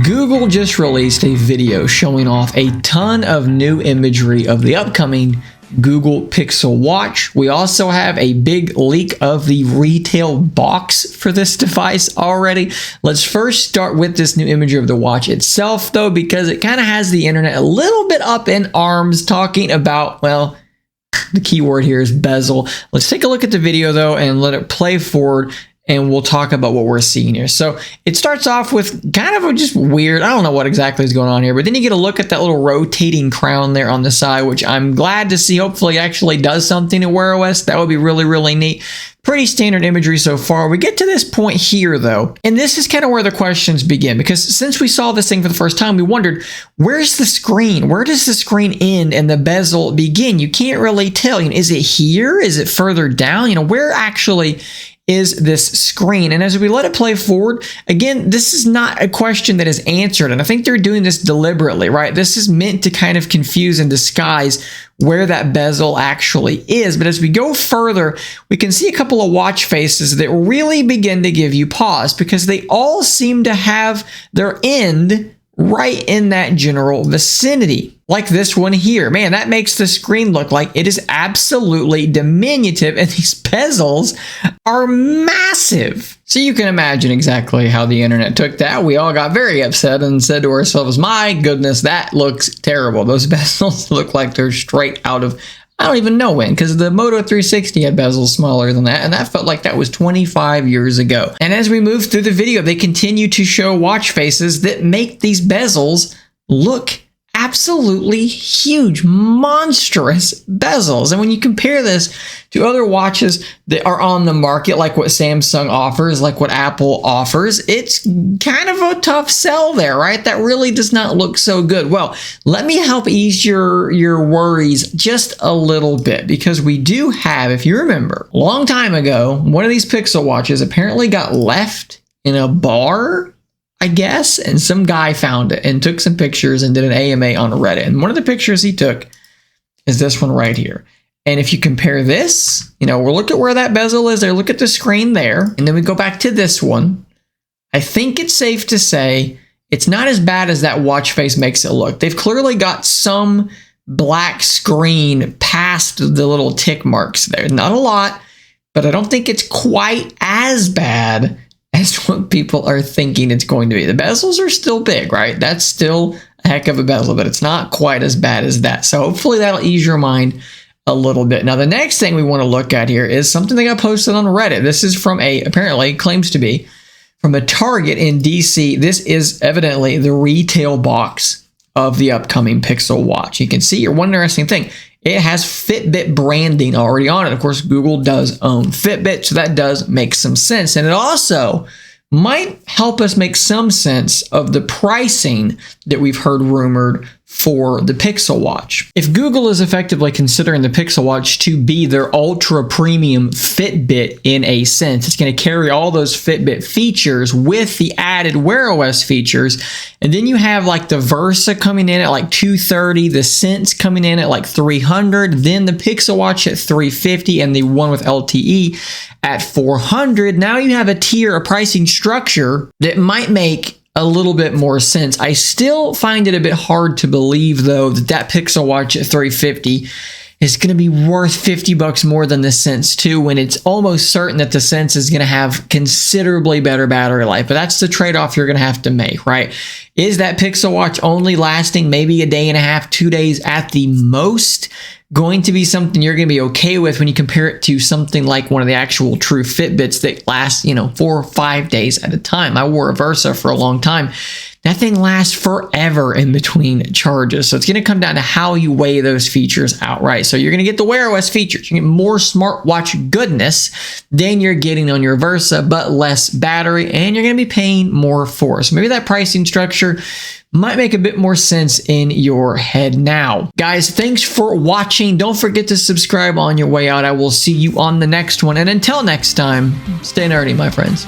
Google just released a video showing off a ton of new imagery of the upcoming Google Pixel Watch. We also have a big leak of the retail box for this device already. Let's first start with this new imagery of the watch itself, though, because it kind of has the internet a little bit up in arms talking about, well, the keyword here is bezel. Let's take a look at the video, though, and let it play forward, and we'll talk about what we're seeing here. So it starts off with kind of a just weird, I don't know what exactly is going on here, but then you get a look at that little rotating crown there on the side, which I'm glad to see. Hopefully it actually does something in Wear OS. That would be really, really neat. Pretty standard imagery so far. We get to this point here, though, and this is kind of where the questions begin, because since we saw this thing for the first time, we wondered, where's the screen? Where does the screen end and the bezel begin? You can't really tell. Is it here? Is it further down? Where actually is this screen? And as we let it play forward, again, this is not a question that is answered, and I think they're doing this deliberately, right? This is meant to kind of confuse and disguise where that bezel actually is. But as we go further, we can see a couple of watch faces that really begin to give you pause, because they all seem to have their end right in that general vicinity. Like this one here. Man, that makes the screen look like it is absolutely diminutive, and these bezels are massive. So you can imagine exactly how the internet took that. We all got very upset and said to ourselves, my goodness, that looks terrible. Those bezels look like they're straight out of, I don't even know when, because the Moto 360 had bezels smaller than that, and that felt like that was 25 years ago. And as we move through the video, they continue to show watch faces that make these bezels look absolutely huge, monstrous bezels. And when you compare this to other watches that are on the market, like what Samsung offers, like what Apple offers, it's kind of a tough sell there, right? That really does not look so good. Well, let me help ease your worries just a little bit, because we do have, if you remember, a long time ago, one of these Pixel watches apparently got left in a bar, I guess, and some guy found it and took some pictures and did an AMA on Reddit. And one of the pictures he took is this one right here. And if you compare this, we'll look at where that bezel is there, look at the screen there, and then we go back to this one. I think it's safe to say it's not as bad as that watch face makes it look. They've clearly got some black screen past the little tick marks there. Not a lot, but I don't think it's quite as bad as what people are thinking it's going to be. The bezels are still big, right? That's still a heck of a bezel, but it's not quite as bad as that. So hopefully that'll ease your mind a little bit. Now, the next thing we want to look at here is something that got posted on Reddit. This is from apparently claims to be from a Target in DC. This is evidently the retail box of the upcoming Pixel Watch. You can see here one interesting thing. It has Fitbit branding already on it. Of course, Google does own Fitbit, so that does make some sense. And it also might help us make some sense of the pricing that we've heard rumored for the Pixel Watch. If Google is effectively considering the Pixel Watch to be their ultra premium Fitbit in a sense, it's going to carry all those Fitbit features with the added Wear OS features. And then you have like the Versa coming in at like $230, the Sense coming in at like $300, then the Pixel Watch at $350, and the one with LTE at $400. Now you have a tier, a pricing structure that might make a little bit more sense. I still find it a bit hard to believe, though, that Pixel Watch at $350 is going to be worth $50 more than the Sense 2, when it's almost certain that the Sense is going to have considerably better battery life. But that's the trade-off you're going to have to make, right? Is that Pixel Watch only lasting maybe a day and a half, 2 days at the most going to be something you're going to be okay with when you compare it to something like one of the actual true Fitbits that lasts, 4 or 5 days at a time? I wore a Versa for a long time. That thing lasts forever in between charges. So it's going to come down to how you weigh those features out, right? So you're going to get the Wear OS features. You get more smartwatch goodness than you're getting on your Versa, but less battery, and you're going to be paying more for it. So maybe that pricing structure might make a bit more sense in your head now. Guys, thanks for watching. Don't forget to subscribe on your way out. I will see you on the next one. And until next time, stay nerdy, my friends.